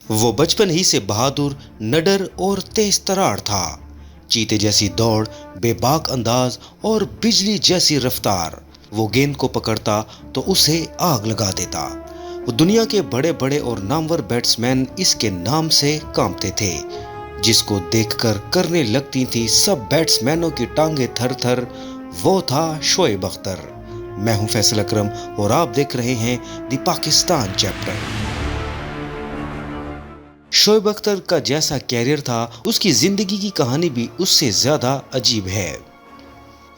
वो बचपन ही से बहादुर, निडर और तेज तर्रार था। चीते जैसी दौड़, बेबाक अंदाज और बिजली जैसी रफ्तार। वो गेंद को पकड़ता तो उसे आग लगा देता। वो दुनिया के बड़े बड़े और नामवर बैट्समैन इसके नाम से कांपते थे। जिसको देखकर करने लगती थी सब बैट्समैनों की टांगे थर थर, वो था शोएब अख्तर। मैं हूं फैसल अकरम और आप देख रहे हैं द पाकिस्तान चैप्टर। शोएब अख्तर का जैसा कैरियर था, उसकी जिंदगी की कहानी भी उससे ज्यादा अजीब है।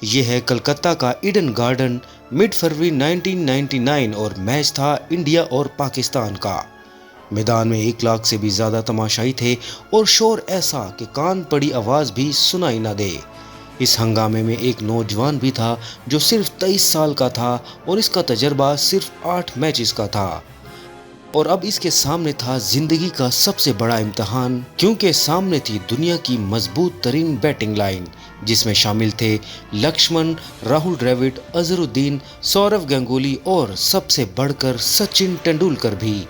यह है कलकत्ता का ईडन गार्डन, मिड फरवरी 1999 और मैच था इंडिया और पाकिस्तान का। मैदान में 1 लाख से भी ज्यादा तमाशाई थे और शोर ऐसा कि कान पड़ी आवाज भी सुनाई ना दे। इस हंगामे में एक नौजवान भी था जो सिर्फ 23 साल का था और इसका तजर्बा सिर्फ 8 मैचेस का था। और अब इसके सामने था जिंदगी का सबसे बड़ा इम्तिहान, क्योंकि सामने थी दुनिया की मजबूत तरीन बैटिंग लाइन, जिसमें शामिल थे लक्ष्मण, राहुल द्रविड़, अजहरुद्दीन, सौरव गांगुली और सबसे बढ़कर सचिन तेंदुलकर भी।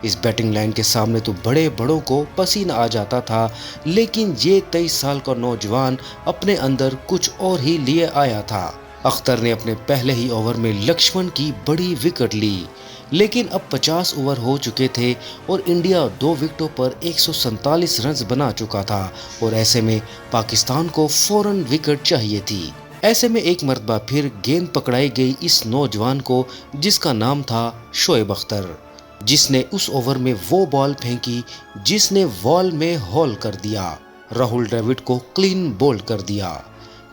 इस बैटिंग लाइन के सामने तो बड़े बड़ों को पसीना आ जाता था, लेकिन ये 23 साल का नौजवान अपने अंदर कुछ और ही लिए आया था। अख्तर ने अपने पहले ही ओवर में लक्ष्मण की बड़ी विकेट ली, लेकिन अब 50 ओवर हो चुके थे और इंडिया 2 विकेटों पर 147 रन बना चुका था और ऐसे में पाकिस्तान को फौरन विकेट चाहिए थी। ऐसे में एक मर्तबा फिर गेंद पकड़ाई गई इस नौजवान को, जिसका नाम था शोएब अख्तर, जिसने उस ओवर में वो बॉल फेंकी जिसने वॉल में होल कर दिया। राहुल द्रविड़ को क्लीन बोल्ड कर दिया।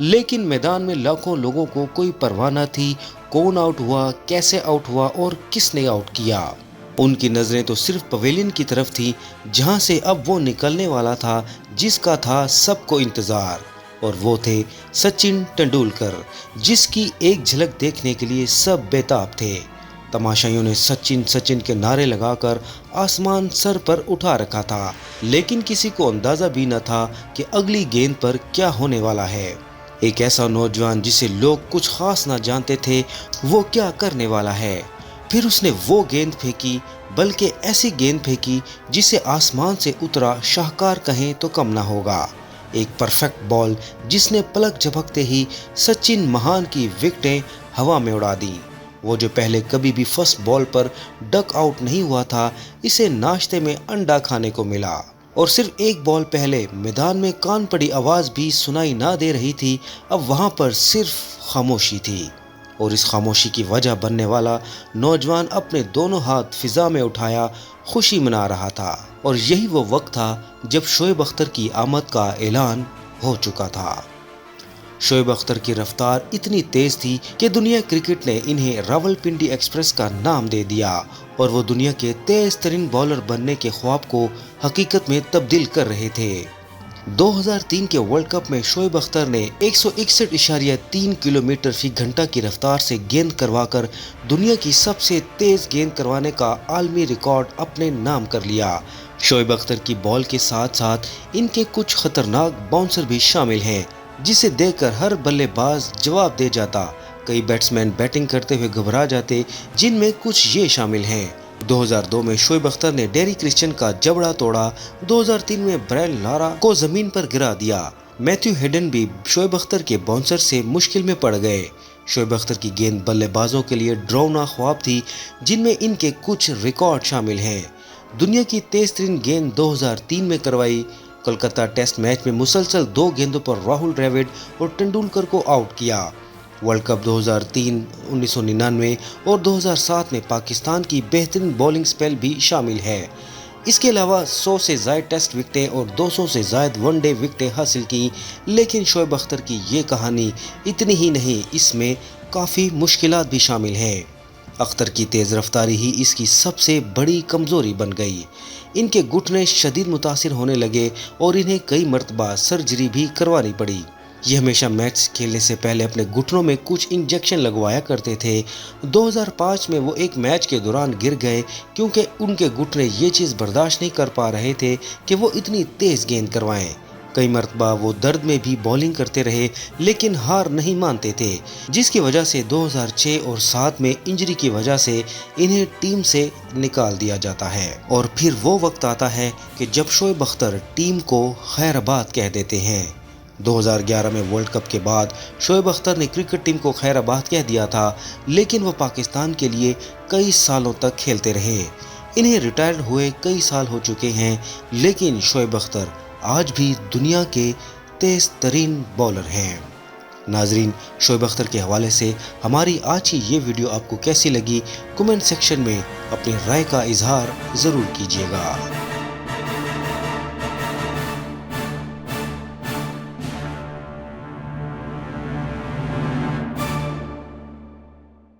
लेकिन मैदान में लाखों लोगों को कोई परवाह न थी कौन आउट हुआ, कैसे आउट हुआ और किसने आउट किया। उनकी नजरें तो सिर्फ पवेलियन की तरफ थी, जहां से अब वो निकलने वाला था जिसका था सबको इंतजार, और वो थे सचिन तेंदुलकर, जिसकी एक झलक देखने के लिए सब बेताब थे। तमाशाइयों ने सचिन सचिन के नारे लगाकर आसमान सर पर उठा रखा था, लेकिन किसी को अंदाजा भी न था कि अगली गेंद पर क्या होने वाला है। एक ऐसा नौजवान जिसे लोग कुछ खास ना जानते थे, वो क्या करने वाला है। फिर उसने वो गेंद फेंकी, बल्कि ऐसी गेंद फेंकी जिसे आसमान से उतरा शाहकार कहें तो कम ना होगा। एक परफेक्ट बॉल जिसने पलक झपकते ही सचिन महान की विकेटें हवा में उड़ा दी। वो जो पहले कभी भी फर्स्ट बॉल पर डक आउट नहीं हुआ था, इसे नाश्ते में अंडा खाने को मिला। और सिर्फ एक बॉल पहले मैदान में कान पड़ी आवाज भी सुनाई ना दे रही थी, अब वहां पर सिर्फ खामोशी थी। और इस खामोशी की वजह बनने वाला नौजवान अपने दोनों हाथ फिजा में उठाया खुशी मना रहा था। और यही वो वक्त था जब शोएब अख्तर की आमद का ऐलान हो चुका था। शोएब अख्तर की रफ्तार इतनी तेज थी कि दुनिया क्रिकेट ने इन्हें रावलपिंडी एक्सप्रेस का नाम ददे दिया और वो दुनिया के तेज तरीन बॉलर बनने के ख्वाब को हकीकत में तब्दील कर रहे थे। 2003 के वर्ल्ड कप में शोएब अख्तर ने 161.3 किलोमीटर फी घंटा की रफ्तार से गेंद करवाकर दुनिया की सबसे तेज गेंद करवाने का आलमी रिकॉर्ड अपने नाम कर लिया। शोएब अख्तर की बॉल के साथ साथ इनके कुछ खतरनाक बाउंसर भी शामिल हैं, जिसे देखकर हर बल्लेबाज जवाब दे जाता। कई बैट्समैन बैटिंग करते हुए घबरा जाते, जिनमें कुछ ये शामिल हैं। 2002 में शोएब अख्तर ने डेरी क्रिश्चियन का जबड़ा तोड़ा। 2003 में ब्रायन लारा को जमीन पर गिरा दिया। मैथ्यू हेडन भी शोएब अख्तर के बाउंसर से मुश्किल में पड़ गए। शोएब अख्तर की गेंद बल्लेबाजों के लिए डरावना ख्वाब थी, जिनमें इनके कुछ रिकॉर्ड शामिल हैं। दुनिया की तेज तरीन गेंद 2003 में करवाई। कोलकाता टेस्ट मैच में मुसलसल 2 गेंदों पर राहुल द्रविड़ और तेंदुलकर को आउट किया। वर्ल्ड कप 2003, 1999 और 2007 में पाकिस्तान की बेहतरीन बॉलिंग स्पेल भी शामिल है। इसके अलावा 100 से ज़ायद टेस्ट विकेटें और 200 से ज़ायद वनडे विकेटें हासिल की। लेकिन शोएब अख्तर की ये कहानी इतनी ही नहीं, इसमें काफ़ी मुश्किलात भी शामिल हैं। अख्तर की तेज़ रफ्तारी ही इसकी सबसे बड़ी कमज़ोरी बन गई। इनके घुटने शदीद मुतासिर होने लगे और इन्हें कई मरतबा सर्जरी भी करवानी पड़ी। ये हमेशा मैच खेलने से पहले अपने घुटनों में कुछ इंजेक्शन लगवाया करते थे। 2005 में वो एक मैच के दौरान गिर गए, क्योंकि उनके घुटने ये चीज़ बर्दाश्त नहीं कर पा रहे थे कि वो इतनी तेज़ गेंद करवाएं। कई मरतबा वो दर्द में भी बॉलिंग करते रहे लेकिन हार नहीं मानते थे, जिसकी वजह से 2006 और 7 में इंजरी की वजह से इन्हें टीम से निकाल दिया जाता है। और फिर वो वक्त आता है कि जब शोएब अख्तर टीम को खैराबाद कह देते हैं। 2011 में वर्ल्ड कप के बाद शोएब अख्तर ने क्रिकेट टीम को खैराबाद कह दिया था, लेकिन वो पाकिस्तान के लिए कई सालों तक खेलते रहे। इन्हें रिटायर्ड हुए कई साल हो चुके हैं, लेकिन शोएब अख्तर आज भी दुनिया के तेज तरीन बॉलर हैं। नाजरीन, शोएब अख्तर के हवाले से हमारी आज की ये वीडियो आपको कैसी लगी, कमेंट सेक्शन में अपनी राय का इजहार ज़रूर कीजिएगा।